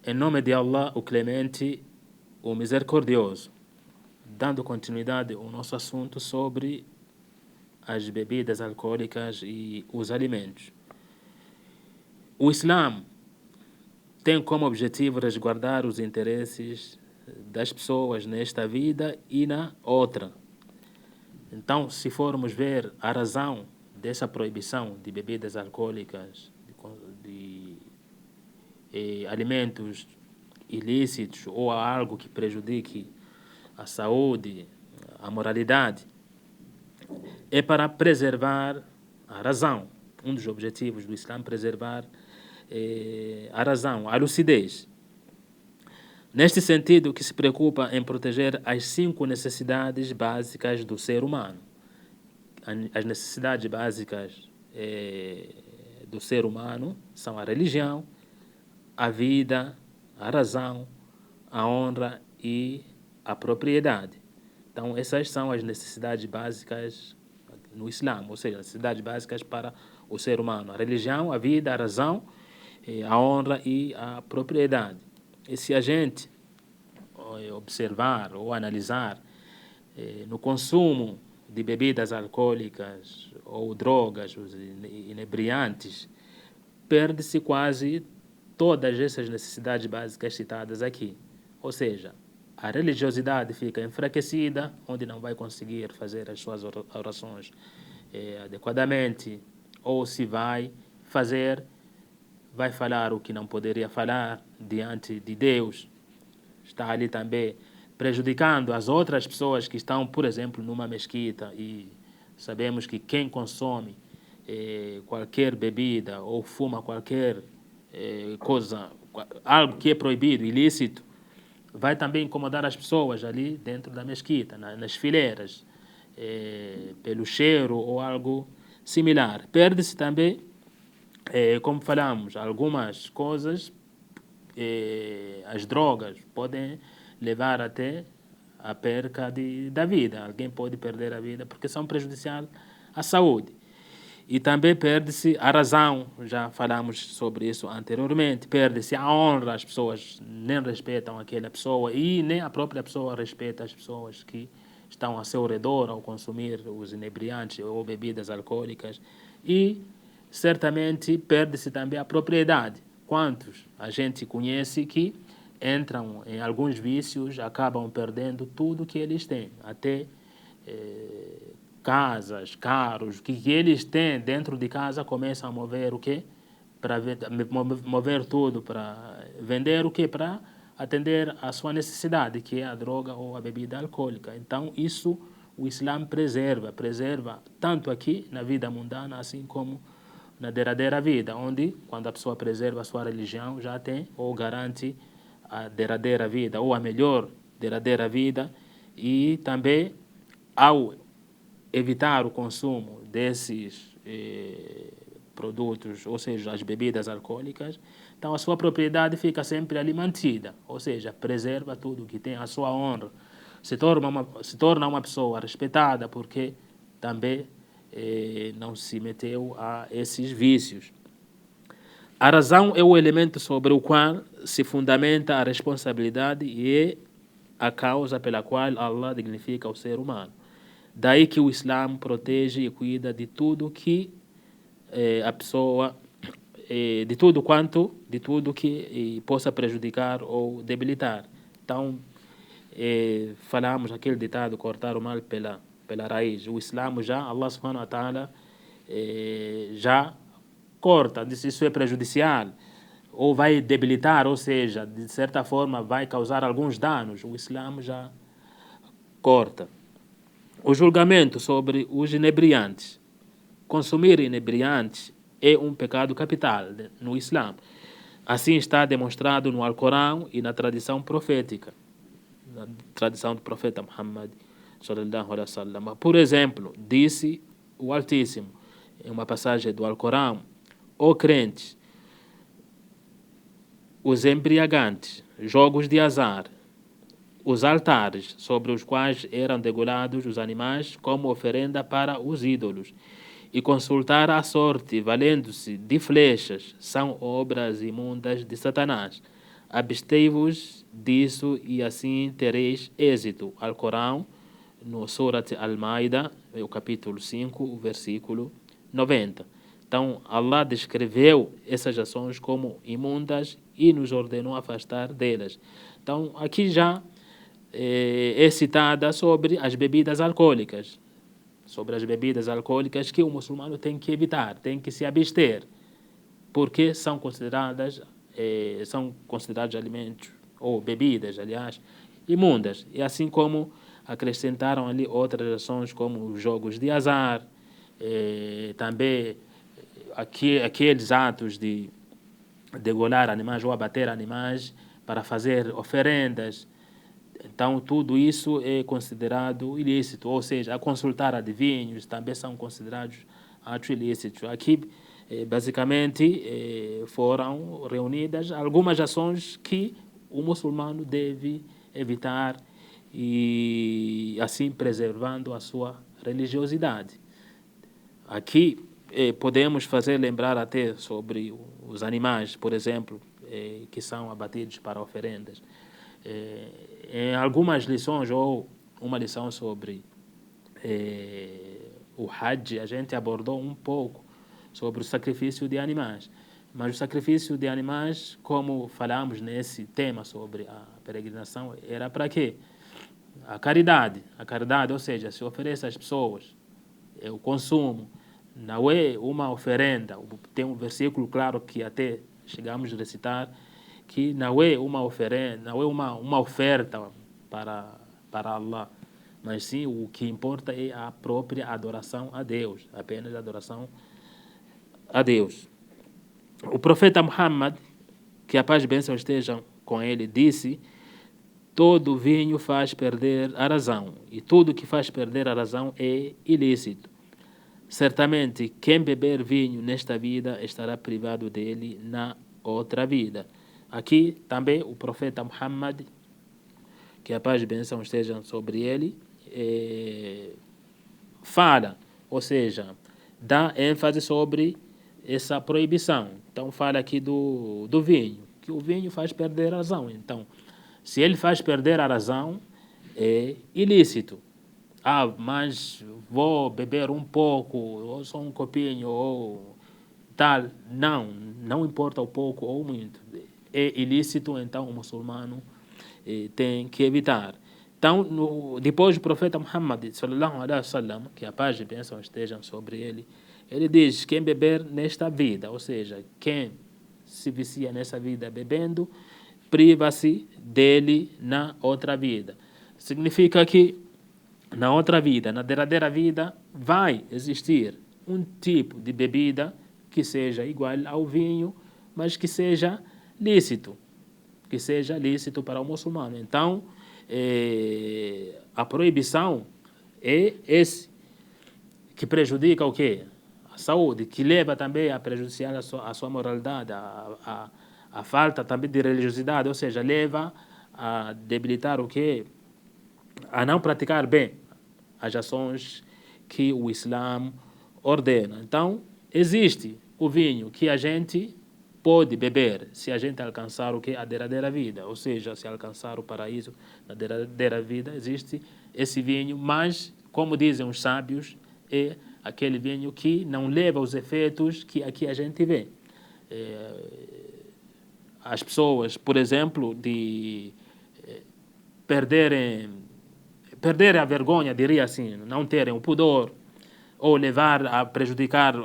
Em nome de Allah, o Clemente, o Misericordioso, dando continuidade ao nosso assunto sobre as bebidas alcoólicas e os alimentos. O Islã tem como objetivo resguardar os interesses das pessoas nesta vida e na outra. Então, se formos ver a razão dessa proibição de bebidas alcoólicas, de alimentos ilícitos ou algo que prejudique a saúde, a moralidade, é para preservar a razão. Um dos objetivos do Islã é preservar a razão, a lucidez. Neste sentido, que se preocupa em proteger as 5 necessidades básicas do ser humano. As necessidades básicas do ser humano são a religião, a vida, a razão, a honra e a propriedade. Então, essas são as necessidades básicas no Islã, ou seja, as necessidades básicas para o ser humano. A religião, a vida, a razão, a honra e a propriedade. E se a gente observar ou analisar no consumo de bebidas alcoólicas ou drogas, os inebriantes, perde-se quase todas essas necessidades básicas citadas aqui. Ou seja, a religiosidade fica enfraquecida, onde não vai conseguir fazer as suas orações adequadamente, ou se vai fazer, vai falar o que não poderia falar diante de Deus. Está ali também prejudicando as outras pessoas que estão, por exemplo, numa mesquita, e sabemos que quem consome qualquer bebida ou fuma qualquer coisa, algo que é proibido, ilícito, vai também incomodar as pessoas ali dentro da mesquita, nas fileiras, pelo cheiro ou algo similar. Perde-se também, como falamos, algumas coisas, as drogas podem levar até a perca da vida. Alguém pode perder a vida porque são prejudiciais à saúde. E também perde-se a razão, já falamos sobre isso anteriormente, perde-se a honra, as pessoas nem respeitam aquela pessoa e nem a própria pessoa respeita as pessoas que estão ao seu redor ao consumir os inebriantes ou bebidas alcoólicas. E certamente perde-se também a propriedade. Quantos a gente conhece que entram em alguns vícios, acabam perdendo tudo que eles têm, até casas, carros, que eles têm dentro de casa, começam a mover o quê? Para mover tudo, para vender o quê? Para atender a sua necessidade, que é a droga ou a bebida alcoólica. Então, isso o Islã preserva tanto aqui na vida mundana, assim como na derradeira vida, onde, quando a pessoa preserva a sua religião, já tem ou garante a derradeira vida, ou a melhor derradeira vida, e também, ao evitar o consumo desses produtos, ou seja, as bebidas alcoólicas, então a sua propriedade fica sempre ali mantida, ou seja, preserva tudo que tem a sua honra, se torna uma pessoa respeitada porque também não se meteu a esses vícios. A razão é o elemento sobre o qual se fundamenta a responsabilidade e é a causa pela qual Allah dignifica o ser humano. Daí que o Islã protege e cuida de tudo que a pessoa, de tudo que possa prejudicar ou debilitar. Então, falamos aquele ditado, cortar o mal pela raiz. O Islã já, Allah subhanahu wa ta'ala, já corta, diz isso é prejudicial, ou vai debilitar, ou seja, de certa forma vai causar alguns danos. O Islã já corta. O julgamento sobre os inebriantes. Consumir inebriantes é um pecado capital no Islã. Assim está demonstrado no Alcorão e na tradição profética, na tradição do profeta Muhammad sallallahu alaihi wasallam. Por exemplo, disse o Altíssimo em uma passagem do Alcorão: ó crentes, os embriagantes, jogos de azar, os altares sobre os quais eram degolados os animais como oferenda para os ídolos, e consultar a sorte valendo-se de flechas, são obras imundas de Satanás. abstei-vos disso e assim tereis êxito. Alcorão, no Surat Al-Maida, o capítulo 5, o versículo 90. Então, Allah descreveu essas ações como imundas e nos ordenou afastar delas. Então, aqui já é citada sobre as bebidas alcoólicas. Sobre as bebidas alcoólicas que o muçulmano tem que evitar, tem que se abster, porque são considerados alimentos, ou bebidas, aliás, imundas. E assim como acrescentaram ali outras ações como os jogos de azar, também aqueles atos de degolar animais ou abater animais para fazer oferendas. Então, tudo isso é considerado ilícito, ou seja, a consultar adivinhos também são considerados atos ilícitos. Aqui, basicamente, foram reunidas algumas ações que o muçulmano deve evitar e, assim, preservando a sua religiosidade. Aqui, podemos fazer lembrar até sobre os animais, por exemplo, que são abatidos para oferendas. Em algumas lições, ou uma lição sobre o Hajj, a gente abordou um pouco sobre o sacrifício de animais. Mas o sacrifício de animais, como falamos nesse tema sobre a peregrinação, era para quê? A caridade, ou seja, se oferece às pessoas o consumo, não é uma oferenda. Tem um versículo claro que até chegamos a recitar, que não é uma oferenda, não é uma oferta para Allah, mas sim o que importa é a própria adoração a Deus, apenas a adoração a Deus. O profeta Muhammad, que a paz e bênção estejam com ele, disse: todo vinho faz perder a razão, e tudo que faz perder a razão é ilícito. Certamente, quem beber vinho nesta vida estará privado dele na outra vida. Aqui também o profeta Muhammad, que a paz e bênção estejam sobre ele, fala, ou seja, dá ênfase sobre essa proibição. Então fala aqui do vinho, que o vinho faz perder a razão. Então, se ele faz perder a razão, é ilícito. Mas vou beber um pouco, ou só um copinho, ou tal. Não importa o pouco ou muito. É ilícito, então o muçulmano tem que evitar. Então, depois do profeta Muhammad, sallallahu alaihi wasallam, que a paz e bênção estejam sobre ele, ele diz: quem beber nesta vida, ou seja, quem se vicia nessa vida bebendo, priva-se dele na outra vida. Significa que na outra vida, na derradeira vida, vai existir um tipo de bebida que seja igual ao vinho, mas que seja lícito para o muçulmano. Então, a proibição é esse, que prejudica o quê? A saúde, que leva também a prejudicar a sua moralidade, a falta também de religiosidade, ou seja, leva a debilitar o quê? A não praticar bem as ações que o Islã ordena. Então, existe o vinho que a gente pode beber se a gente alcançar o que? A derradeira vida, ou seja, se alcançar o paraíso na derradeira vida, existe esse vinho, mas, como dizem os sábios, é aquele vinho que não leva os efeitos que aqui a gente vê. As pessoas, por exemplo, de perderem a vergonha, diria assim, não terem o pudor, ou levar a prejudicar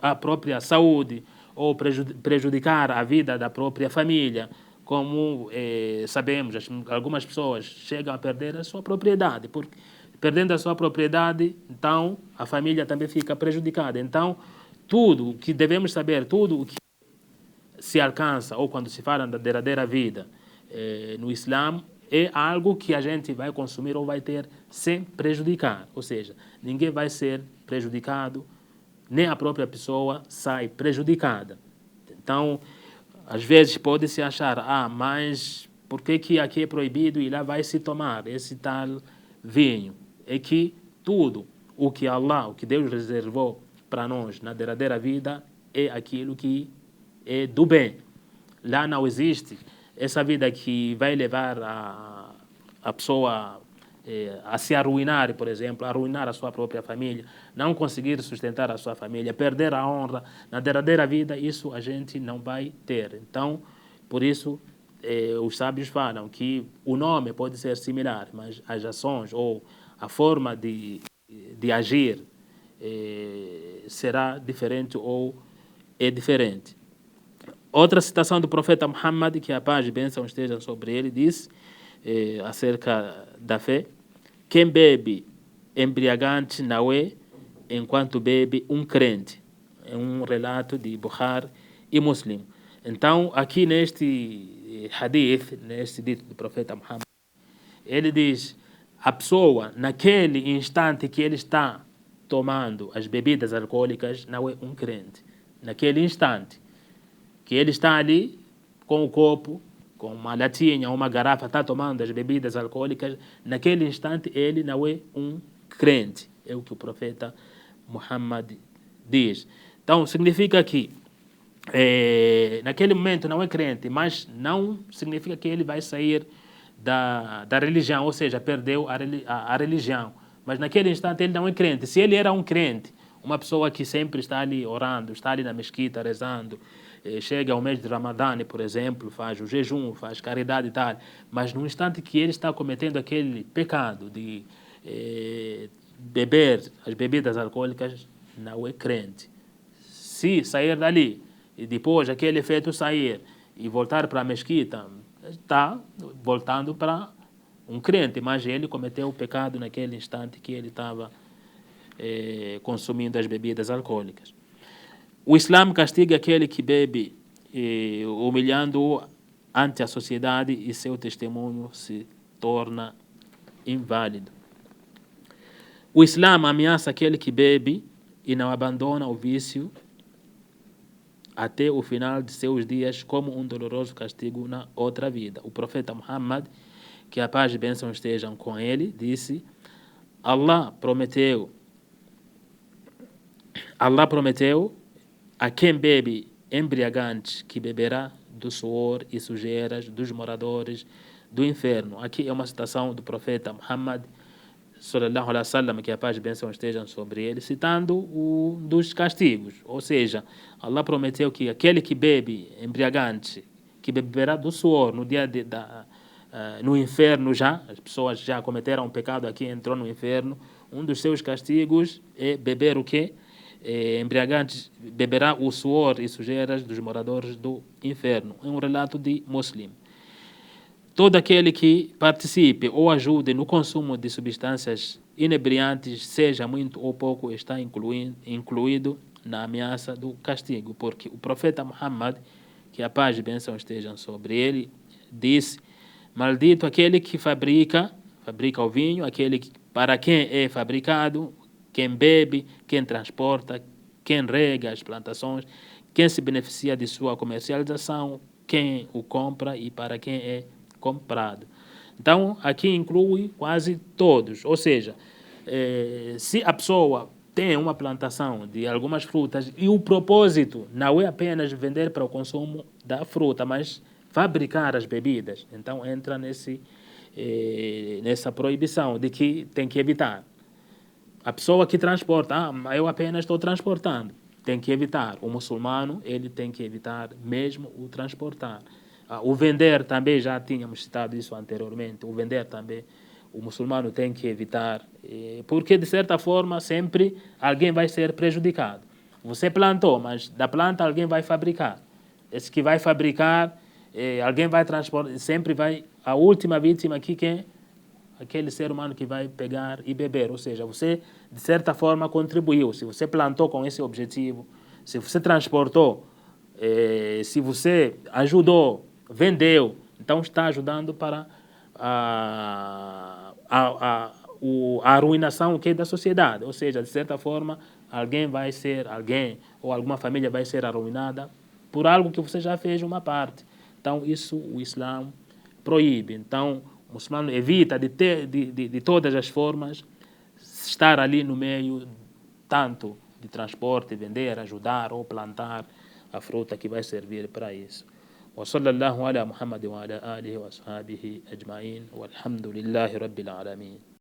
a própria saúde, ou prejudicar a vida da própria família. Como sabemos, algumas pessoas chegam a perder a sua propriedade, porque perdendo a sua propriedade, então a família também fica prejudicada. Então, tudo o que devemos saber, tudo o que se alcança, ou quando se fala da derradeira vida no Islã, é algo que a gente vai consumir ou vai ter sem prejudicar. Ou seja, ninguém vai ser prejudicado, nem a própria pessoa sai prejudicada. Então, às vezes pode-se achar, mas por que aqui é proibido e lá vai se tomar esse tal vinho? É que tudo o que Allah, o que Deus reservou para nós na derradeira vida é aquilo que é do bem. Lá não existe essa vida que vai levar a pessoa a se arruinar, por exemplo, arruinar a sua própria família, não conseguir sustentar a sua família, perder a honra na derradeira vida, isso a gente não vai ter. Então, por isso, os sábios falam que o nome pode ser similar, mas as ações ou a forma de agir será diferente ou é diferente. Outra citação do profeta Muhammad, que a paz e bênção estejam sobre ele, diz acerca da fé: quem bebe embriagante não é enquanto bebe um crente. É um relato de Bukhari e Muslim. Então, aqui neste hadith, neste dito do profeta Muhammad, ele diz: a pessoa, naquele instante que ele está tomando as bebidas alcoólicas, não é um crente. Naquele instante que ele está ali com o copo, com uma latinha, uma garrafa, está tomando as bebidas alcoólicas, naquele instante ele não é um crente. É o que o profeta Muhammad diz. Então, significa que naquele momento não é crente, mas não significa que ele vai sair da religião, ou seja, perdeu a religião. Mas naquele instante ele não é crente. Se ele era um crente, uma pessoa que sempre está ali orando, está ali na mesquita rezando, chega ao mês de Ramadã, por exemplo, faz o jejum, faz caridade e tal, mas no instante que ele está cometendo aquele pecado de beber as bebidas alcoólicas, não é crente. Se sair dali e depois aquele efeito sair e voltar para a mesquita, está voltando para um crente, mas ele cometeu o pecado naquele instante que ele estava consumindo as bebidas alcoólicas. O Islã castiga aquele que bebe, humilhando-o ante a sociedade, e seu testemunho se torna inválido. O Islã ameaça aquele que bebe e não abandona o vício até o final de seus dias como um doloroso castigo na outra vida. O profeta Muhammad, que a paz e a bênção estejam com ele, disse: Allah prometeu a quem bebe embriagante que beberá do suor e sujeiras dos moradores do inferno. Aqui é uma citação do profeta Muhammad, sallallahu alaihi wasallam, que a paz e a bênção estejam sobre ele, citando um dos castigos. Ou seja, Allah prometeu que aquele que bebe embriagante, que beberá do suor no dia no inferno já, as pessoas já cometeram um pecado aqui, entrou no inferno, um dos seus castigos é beber o quê? Embriagante beberá o suor e sujeiras dos moradores do inferno. É um relato de Muslim. Todo aquele que participe ou ajude no consumo de substâncias inebriantes, seja muito ou pouco, está incluído na ameaça do castigo, porque o profeta Muhammad, que a paz e a bênção estejam sobre ele, disse: maldito aquele que fabrica o vinho, para quem é fabricado, quem bebe, quem transporta, quem rega as plantações, quem se beneficia de sua comercialização, quem o compra e para quem é comprado. Então, aqui inclui quase todos. Ou seja, se a pessoa tem uma plantação de algumas frutas e o propósito não é apenas vender para o consumo da fruta, mas fabricar as bebidas, então entra nessa proibição de que tem que evitar. A pessoa que transporta, eu apenas estou transportando, tem que evitar. O muçulmano, ele tem que evitar mesmo o transportar. O vender também, já tínhamos citado isso anteriormente, o vender também, o muçulmano tem que evitar, porque de certa forma sempre alguém vai ser prejudicado. Você plantou, mas da planta alguém vai fabricar. Esse que vai fabricar, alguém vai transportar, sempre vai, a última vítima aqui quem? Aquele ser humano que vai pegar e beber. Ou seja, você de certa forma contribuiu. Se você plantou com esse objetivo, se você transportou, se você ajudou, vendeu, então está ajudando para a arruinação da sociedade. Ou seja, de certa forma, alguém ou alguma família vai ser arruinada por algo que você já fez uma parte. Então, isso o Islã proíbe. Então, o muçulmano evita de todas as formas estar ali no meio, tanto de transporte, vender, ajudar ou plantar a fruta que vai servir para isso. وصلى الله على محمد وعلى آله وأصحابه أجمعين والحمد لله رب العالمين.